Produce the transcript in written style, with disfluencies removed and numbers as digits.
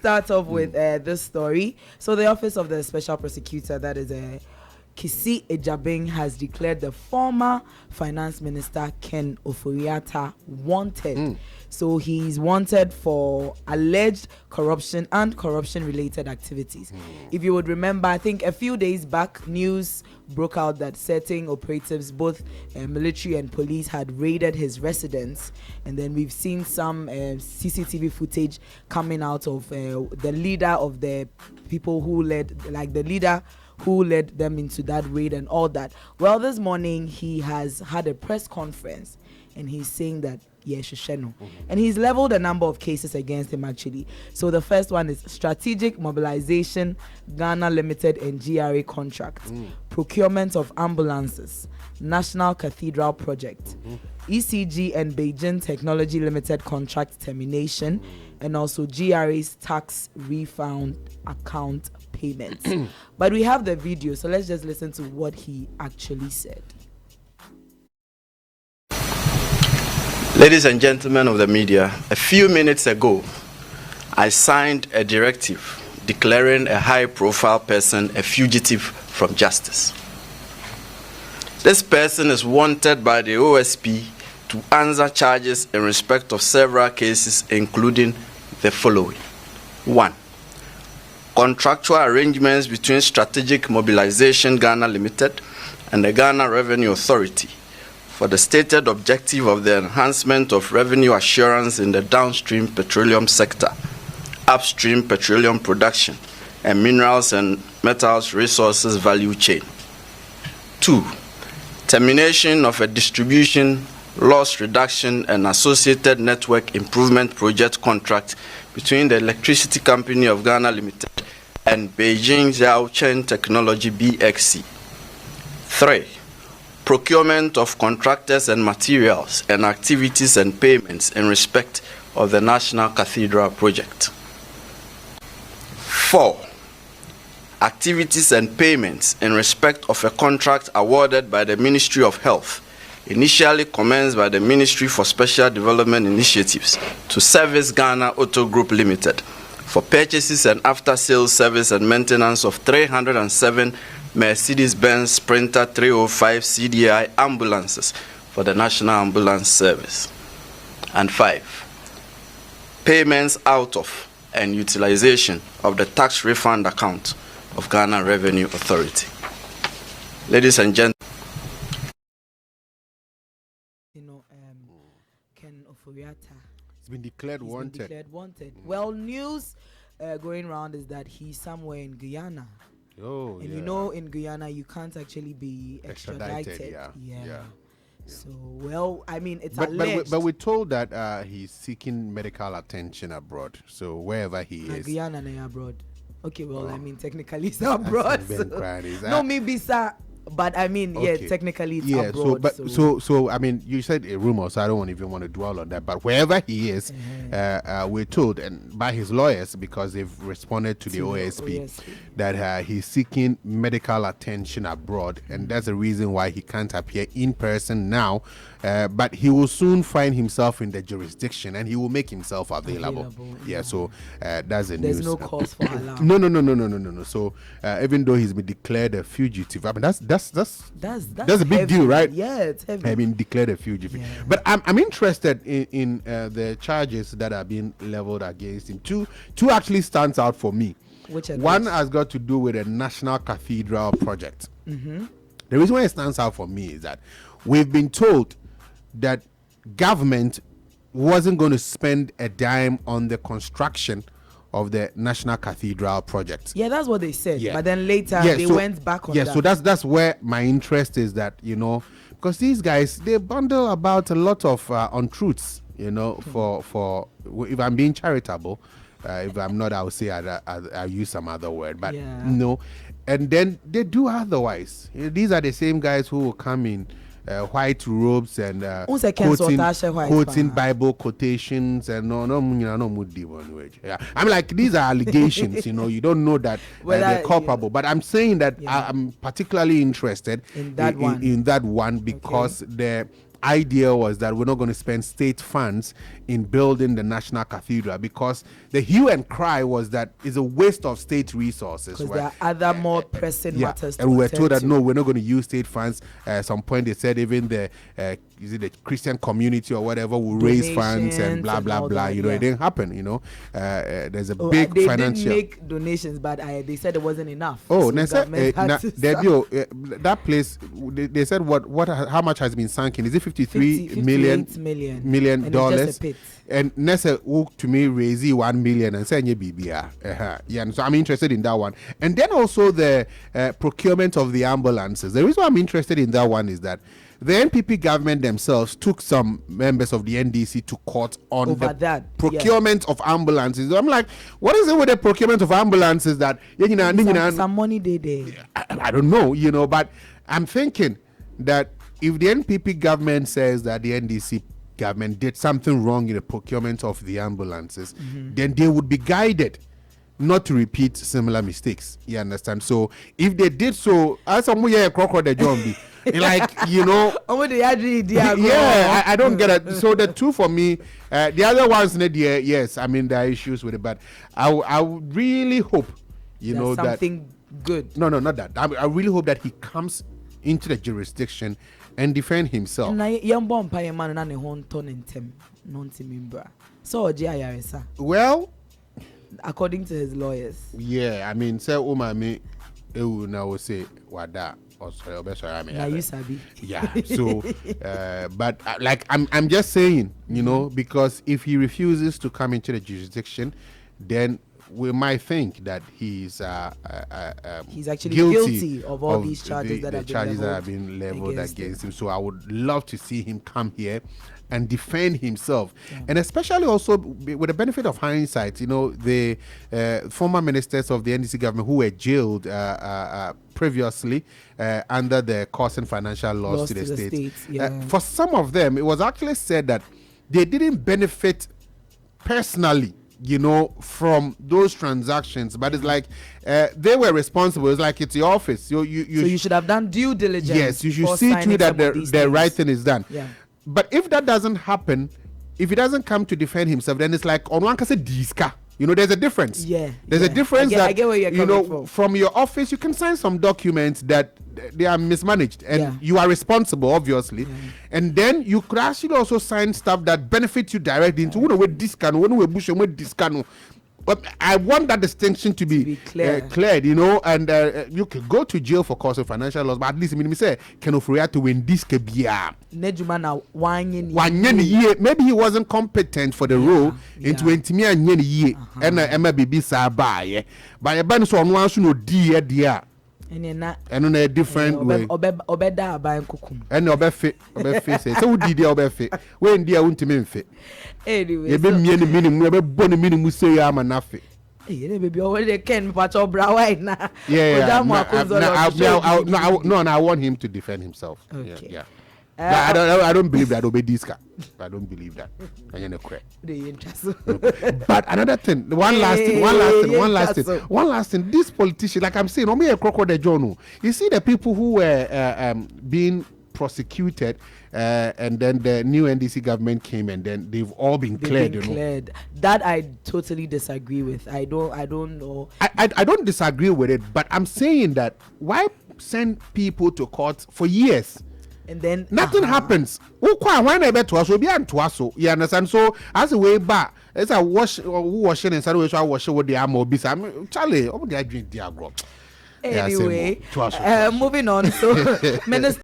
start off with this story. So the Office of the Special Prosecutor, that is Kisi Ejabing, has declared the former Finance Minister Ken Ofori Atta wanted. So he's wanted for alleged corruption and corruption-related activities. If you would remember, I think a few days back, news broke out that certain operatives, both military and police, had raided his residence. And then we've seen some CCTV footage coming out of the leader of the people who led, like the leader who led them into that raid and all that. Well, this morning he has had a press conference and he's saying that and he's leveled a number of cases against him actually. So the first one is strategic mobilization, Ghana Limited and GRA contract, procurement of ambulances, National Cathedral project, ECG and Beijing Technology Limited contract termination, and also GRA's tax refund account payments. But we have the video, so let's just listen to what he actually said. Ladies and gentlemen of the media, a few minutes ago, I signed a directive declaring a high-profile person a fugitive from justice. This person is wanted by the OSP to answer charges in respect of several cases, including the following. 1. Contractual arrangements between Strategic Mobilization Ghana Limited and the Ghana Revenue Authority for the stated objective of the enhancement of revenue assurance in the downstream petroleum sector, upstream petroleum production, and minerals and metals resources value chain. 2. Termination of a distribution, loss reduction, and associated network improvement project contract between the Electricity Company of Ghana Limited and Beijing Zhaochen Technology BXC. 3. Procurement of contractors and materials and activities and payments in respect of the National Cathedral project. 4. Activities and payments in respect of a contract awarded by the Ministry of Health, initially commenced by the Ministry for Special Development Initiatives, to Service Ghana Auto Group Limited for purchases and after-sales service and maintenance of 307 Mercedes-Benz Sprinter 305 CDI ambulances for the National Ambulance Service. And 5. Payments out of and utilization of the tax refund account of Ghana Revenue Authority. Ladies and gentlemen, Ken Ofori Atta, it's been declared wanted. Well, news going around is that he's somewhere in Guyana. Oh, and you know, in Guyana you can't actually be extradited. Yeah. So, well, I mean, it's alleged. But we're told that he's seeking medical attention abroad. So wherever he is, Guyana and abroad. Okay, well, I mean, technically it's abroad. No, maybe sir. But I mean, okay. Technically it's abroad. So I mean, you said a rumor, so I don't even want to dwell on that. But wherever he is, we're told, and by his lawyers, because they've responded to the OSP, that he's seeking medical attention abroad, and that's the reason why he can't appear in person now. But he will soon find himself in the jurisdiction, and he will make himself available. Yeah. So that's the news. There's no cause for alarm. No. So even though he's been declared a fugitive, I mean that's a big deal, right? Yeah, it's heavy. I've been declared a fugitive. Yeah. But I'm interested in the charges that are being leveled against him. Two actually stands out for me. One has got to do with the National Cathedral project. The reason why it stands out for me is that we've been told that government wasn't going to spend a dime on the construction of the National Cathedral project. Yeah, that's what they said. Yeah. But then later they went back on that. Yeah, so that's where my interest is, that, you know, because these guys, they bundle about a lot of untruths, you know, for if I'm being charitable, if I'm not, I'll say I'll use some other word, but no. And then they do otherwise. These are the same guys who will come in white robes and quoting Bible quotations and I'm like, these are allegations. You know, you don't know that they're culpable. But I'm saying that I'm particularly interested in that one because the idea was that we're not going to spend state funds in building the National Cathedral, because the hue and cry was that it's a waste of state resources. Because there are other more pressing matters. And we were told that no, we're not going to use state funds. At some point, they said even the Christian community or whatever will raise funds and blah blah blah. It didn't happen. There's a big they financial. They didn't make donations, but they said it wasn't enough. Oh, so that place. They said how much has been sunk in? Is it $58 million dollars? And Nessa to me raise $1 million and say BBR. Yeah, so I'm interested in that one. And then also the procurement of the ambulances. The reason why I'm interested in that one is that the NPP government themselves took some members of the NDC to court on over the procurement of ambulances. I'm like, what is it with the procurement of ambulances that some money they there? I don't know, but I'm thinking that if the NPP government says that the NDC government did something wrong in the procurement of the ambulances, then they would be guided not to repeat similar mistakes. You understand? So if they did so, as some crocodile zombie, like yeah, I don't get it. So the two for me, the other ones, yes, I mean there are issues with it, but I would really hope, that something good. No, not that. I really hope that he comes into the jurisdiction and defend himself. Well, according to his lawyers. Yeah, I mean, say Maame, now say wada or yeah. So, but like I'm just saying, because if he refuses to come into the jurisdiction, then we might think that he's actually guilty of all these charges that have been leveled against him. So I would love to see him come here and defend himself, and especially also with the benefit of hindsight, the former ministers of the NDC government who were jailed previously under the causing financial loss to the states. For some of them, it was actually said that they didn't benefit personally, from those transactions, but it's like they were responsible. It's like it's your office. So you should have done due diligence. Yes, you should see to it that the right thing is done. Yeah. But if that doesn't happen, if he doesn't come to defend himself, then it's like on one case diska. There's a difference. Yeah. There's a difference I get where you're coming from your office, you can sign some documents that they are mismanaged and you are responsible, obviously. And then you could actually also sign stuff that benefits you directly into but I want that distinction to be cleared, and you can go to jail for causing financial loss, but at least me say can Ofori Atta win this maybe he wasn't competent for the role in 20 years and MBB Sabaye, but a ban so on one no dear. And on a different way. And obefe say so did the obefe when dear won't mean fit. Anyway, minimum say I'm a nafi. Baby, already can patch up brow right now. Yeah. No, I want him to defend himself. Okay. Yeah. I don't believe that obey this guy. I don't believe that. But another thing, one last thing. This politician, like I'm saying, only a crocodile journal. You see the people who were being prosecuted, and then the new NDC government came, and then they've all been cleared. That I totally disagree with. I don't know. I don't disagree with it, but I'm saying that why send people to court for years? And then nothing happens. You understand? So as a way back, it's a washing and wash with the armor. Charlie, they drink the agro. Anyway, moving on. So, Minister.